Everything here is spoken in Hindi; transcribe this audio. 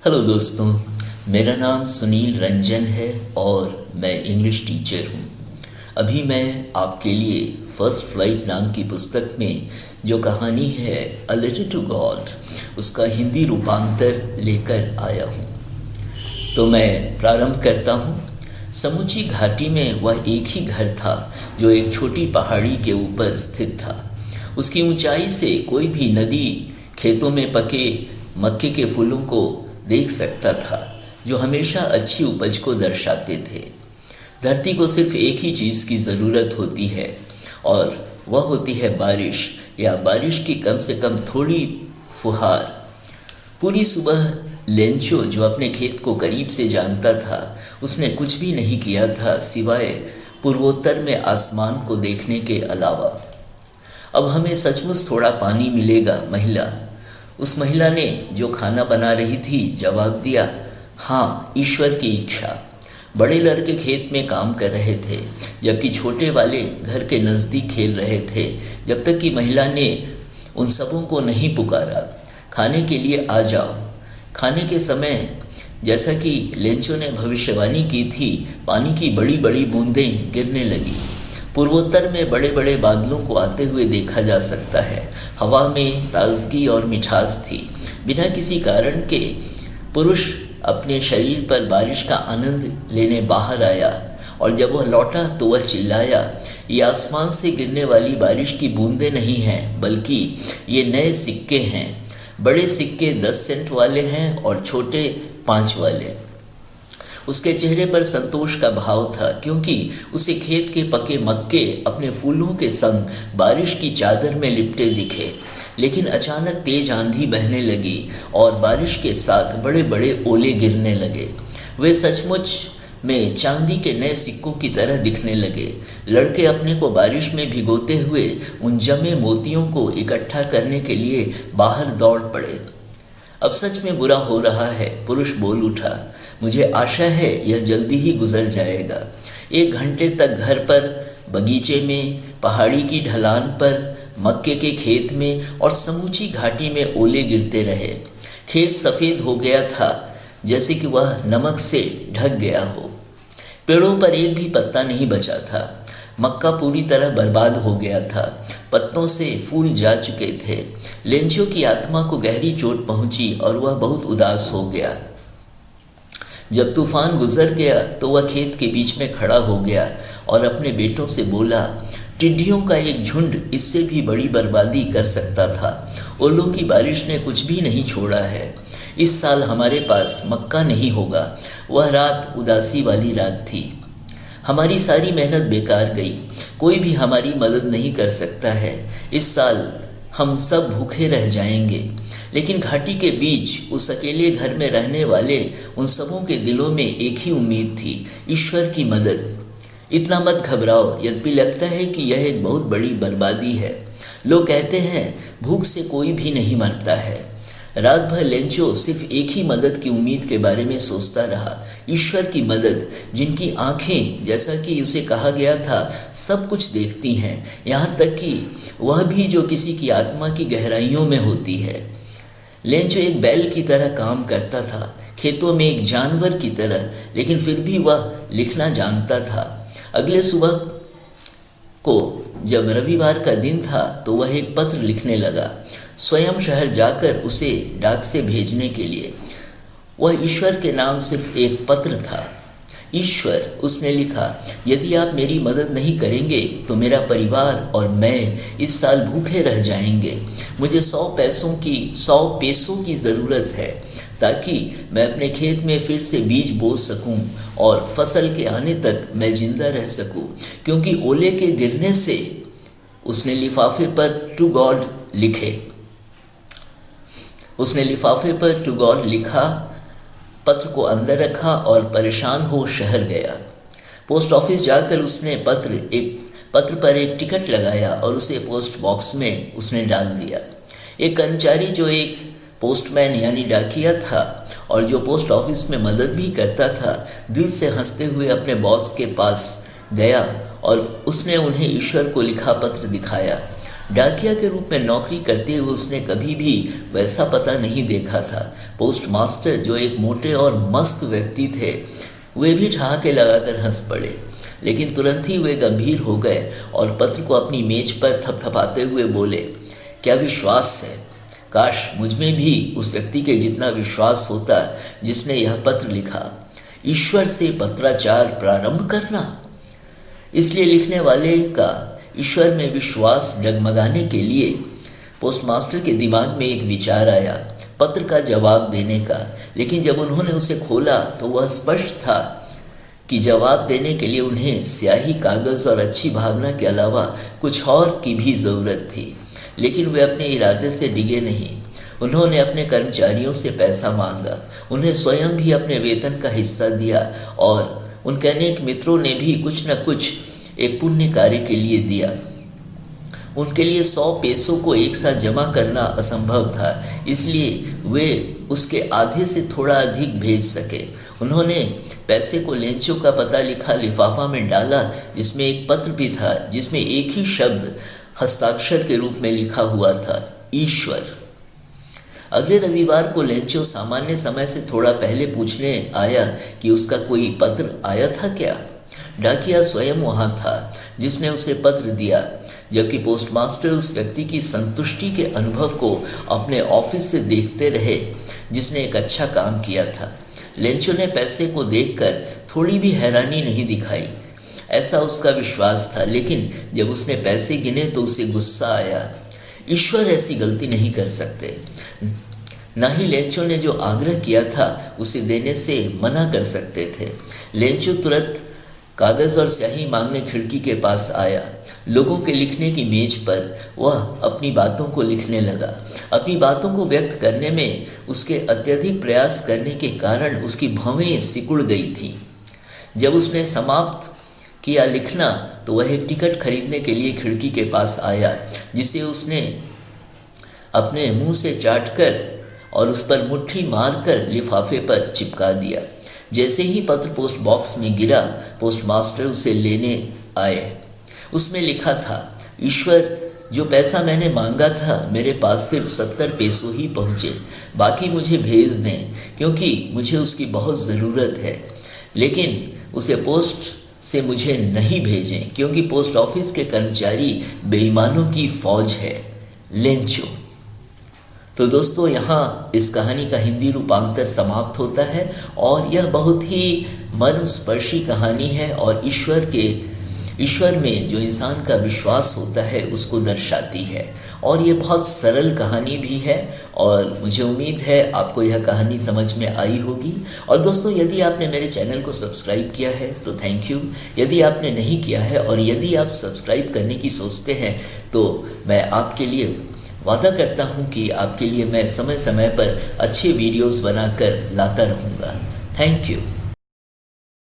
हेलो दोस्तों, मेरा नाम सुनील रंजन है और मैं इंग्लिश टीचर हूँ। अभी मैं आपके लिए फर्स्ट फ्लाइट नाम की पुस्तक में जो कहानी है अ लेटर टू गॉड, उसका हिंदी रूपांतर लेकर आया हूँ। तो मैं प्रारंभ करता हूँ। समूची घाटी में वह एक ही घर था जो एक छोटी पहाड़ी के ऊपर स्थित था। उसकी ऊंचाई से कोई भी नदी खेतों में पके मक्के के फूलों को देख सकता था, जो हमेशा अच्छी उपज को दर्शाते थे। धरती को सिर्फ एक ही चीज़ की ज़रूरत होती है और वह होती है बारिश, या बारिश की कम से कम थोड़ी फुहार। पूरी सुबह लेंचो, जो अपने खेत को करीब से जानता था, उसने कुछ भी नहीं किया था सिवाय पूर्वोत्तर में आसमान को देखने के अलावा। अब हमें सचमुच थोड़ा पानी मिलेगा, उस महिला ने जो खाना बना रही थी जवाब दिया, हाँ, ईश्वर की इच्छा। बड़े लड़के खेत में काम कर रहे थे, जबकि छोटे वाले घर के नज़दीक खेल रहे थे, जब तक कि महिला ने उन सबों को नहीं पुकारा, खाने के लिए आ जाओ। खाने के समय, जैसा कि लेंचो ने भविष्यवाणी की थी, पानी की बड़ी बड़ी बूंदें गिरने लगी। पूर्वोत्तर में बड़े बड़े बादलों को आते हुए देखा जा सकता है। हवा में ताजगी और मिठास थी। बिना किसी कारण के पुरुष अपने शरीर पर बारिश का आनंद लेने बाहर आया, और जब वह लौटा तो वह चिल्लाया, ये आसमान से गिरने वाली बारिश की बूंदें नहीं हैं, बल्कि ये नए सिक्के हैं। बड़े सिक्के 10 सेंट वाले हैं और छोटे 5 वाले। उसके चेहरे पर संतोष का भाव था, क्योंकि उसे खेत के पके मक्के अपने फूलों के संग बारिश की चादर में लिपटे दिखे। लेकिन अचानक तेज आंधी बहने लगी और बारिश के साथ बड़े बड़े ओले गिरने लगे। वे सचमुच में चांदी के नए सिक्कों की तरह दिखने लगे। लड़के अपने को बारिश में भिगोते हुए उन जमे मोतियों को इकट्ठा करने के लिए बाहर दौड़ पड़े। अब सच में बुरा हो रहा है, पुरुष बोल उठा। मुझे आशा है यह जल्दी ही गुजर जाएगा। 1 घंटे तक घर पर, बगीचे में, पहाड़ी की ढलान पर, मक्के के खेत में और समूची घाटी में ओले गिरते रहे। खेत सफ़ेद हो गया था, जैसे कि वह नमक से ढक गया हो। पेड़ों पर एक भी पत्ता नहीं बचा था। मक्का पूरी तरह बर्बाद हो गया था। पत्तों से फूल जा चुके थे। लेंचो की आत्मा को गहरी चोट पहुंची और वह बहुत उदास हो गया। जब तूफान गुजर गया तो वह खेत के बीच में खड़ा हो गया और अपने बेटों से बोला, टिड्डियों का एक झुंड इससे भी बड़ी बर्बादी कर सकता था। ओलों की बारिश ने कुछ भी नहीं छोड़ा है। इस साल हमारे पास मक्का नहीं होगा। वह रात उदासी वाली रात थी। हमारी सारी मेहनत बेकार गई। कोई भी हमारी मदद नहीं कर सकता है। इस साल हम सब भूखे रह जाएंगे। लेकिन घाटी के बीच उस अकेले घर में रहने वाले उन सबों के दिलों में एक ही उम्मीद थी, ईश्वर की मदद। इतना मत घबराओ, यद्यपि लगता है कि यह एक बहुत बड़ी बर्बादी है। लोग कहते हैं भूख से कोई भी नहीं मरता है। रात भर लेंचो सिर्फ एक ही मदद की उम्मीद के बारे में सोचता रहा, ईश्वर की मदद, जिनकी आंखें, जैसा कि उसे कहा गया था, सब कुछ देखती हैं, यहाँ तक कि वह भी जो किसी की आत्मा की गहराइयों में होती है। लेंचो एक बैल की तरह काम करता था, खेतों में एक जानवर की तरह, लेकिन फिर भी वह लिखना जानता था। अगले सुबह को जब रविवार का दिन था तो वह एक पत्र लिखने लगा, स्वयं शहर जाकर उसे डाक से भेजने के लिए। वह ईश्वर के नाम सिर्फ एक पत्र था। ईश्वर, उसने लिखा, यदि आप मेरी मदद नहीं करेंगे तो मेरा परिवार और मैं इस साल भूखे रह जाएंगे। मुझे 100 पैसों की ज़रूरत है, ताकि मैं अपने खेत में फिर से बीज बो सकूं और फसल के आने तक मैं जिंदा रह सकूं, क्योंकि ओले के गिरने से, उसने लिफाफे पर टू गॉड लिखा, पत्र को अंदर रखा और परेशान हो शहर गया। पोस्ट ऑफिस जाकर उसने पत्र पर एक टिकट लगाया और उसे पोस्ट बॉक्स में उसने डाल दिया। एक कर्मचारी जो एक पोस्टमैन यानी डाकिया था और जो पोस्ट ऑफिस में मदद भी करता था, दिल से हंसते हुए अपने बॉस के पास गया और उसने उन्हें ईश्वर को लिखा पत्र दिखाया। डाकिया के रूप में नौकरी करते हुए उसने कभी भी वैसा पता नहीं देखा था। पोस्ट मास्टर जो एक मोटे और मस्त व्यक्ति थे, वे भी ठहाके लगाकर हंस पड़े, लेकिन तुरंत ही वे गंभीर हो गए और पत्र को अपनी मेज पर थपथपाते हुए बोले, क्या विश्वास है! काश मुझ में भी उस व्यक्ति के जितना विश्वास होता जिसने यह पत्र लिखा। ईश्वर से पत्राचार प्रारंभ करना। इसलिए लिखने वाले का ईश्वर में विश्वास डगमगाने के लिए पोस्टमास्टर के दिमाग में एक विचार आया, पत्र का जवाब देने का। लेकिन जब उन्होंने उसे खोला तो वह स्पष्ट था कि जवाब देने के लिए उन्हें स्याही, कागज़ और अच्छी भावना के अलावा कुछ और की भी ज़रूरत थी। लेकिन वे अपने इरादे से डिगे नहीं। उन्होंने अपने कर्मचारियों से पैसा मांगा, उन्हें स्वयं भी अपने वेतन का हिस्सा दिया और उनके अनेक मित्रों ने भी कुछ न कुछ एक पुण्य कार्य के लिए दिया। उनके लिए 100 पैसों को एक साथ जमा करना असंभव था, इसलिए वे उसके आधे से थोड़ा अधिक भेज सके। उन्होंने पैसे को लेंचो का पता लिखा लिफाफा में डाला, जिसमें एक पत्र भी था, जिसमें एक ही शब्द हस्ताक्षर के रूप में लिखा हुआ था, ईश्वर। अगले रविवार को लेंचो सामान्य समय से थोड़ा पहले पूछने आया कि उसका कोई पत्र आया था क्या। डाकिया स्वयं वहाँ था जिसने उसे पत्र दिया, जबकि पोस्टमास्टर उस व्यक्ति की संतुष्टि के अनुभव को अपने ऑफिस से देखते रहे जिसने एक अच्छा काम किया था। लेंचो ने पैसे को देखकर थोड़ी भी हैरानी नहीं दिखाई, ऐसा उसका विश्वास था। लेकिन जब उसने पैसे गिने तो उसे गुस्सा आया। ईश्वर ऐसी गलती नहीं कर सकते। ना ही लेंचो ने जो आग्रह किया था उसे देने से मना कर सकते थे। लेंचो तुरंत कागज़ और स्याही मांगने खिड़की के पास आया। लोगों के लिखने की मेज पर वह अपनी बातों को लिखने लगा। अपनी बातों को व्यक्त करने में उसके अत्यधिक प्रयास करने के कारण उसकी भवें सिकुड़ गई थी। जब उसने समाप्त किया लिखना तो वह एक टिकट खरीदने के लिए खिड़की के पास आया, जिसे उसने अपने मुंह से चाटकर और उस पर मुट्ठी मारकर लिफाफे पर चिपका दिया। जैसे ही पत्र पोस्ट बॉक्स में गिरा, पोस्टमास्टर उसे लेने आए। उसमें लिखा था, ईश्वर, जो पैसा मैंने मांगा था मेरे पास सिर्फ 70 पैसों ही पहुँचे, बाकी मुझे भेज दें क्योंकि मुझे उसकी बहुत ज़रूरत है। लेकिन उसे पोस्ट से मुझे नहीं भेजें क्योंकि पोस्ट ऑफिस के कर्मचारी बेईमानों की फौज है। लेंचो। तो दोस्तों, यहाँ इस कहानी का हिंदी रूपांतर समाप्त होता है और यह बहुत ही मर्मस्पर्शी कहानी है और ईश्वर में जो इंसान का विश्वास होता है उसको दर्शाती है। और ये बहुत सरल कहानी भी है और मुझे उम्मीद है आपको यह कहानी समझ में आई होगी। और दोस्तों, यदि आपने मेरे चैनल को सब्सक्राइब किया है तो थैंक यू। यदि आपने नहीं किया है और यदि आप सब्सक्राइब करने की सोचते हैं तो मैं आपके लिए वादा करता हूँ कि आपके लिए मैं समय समय पर अच्छे वीडियोस बनाकर लाता रहूँगा। Thank you.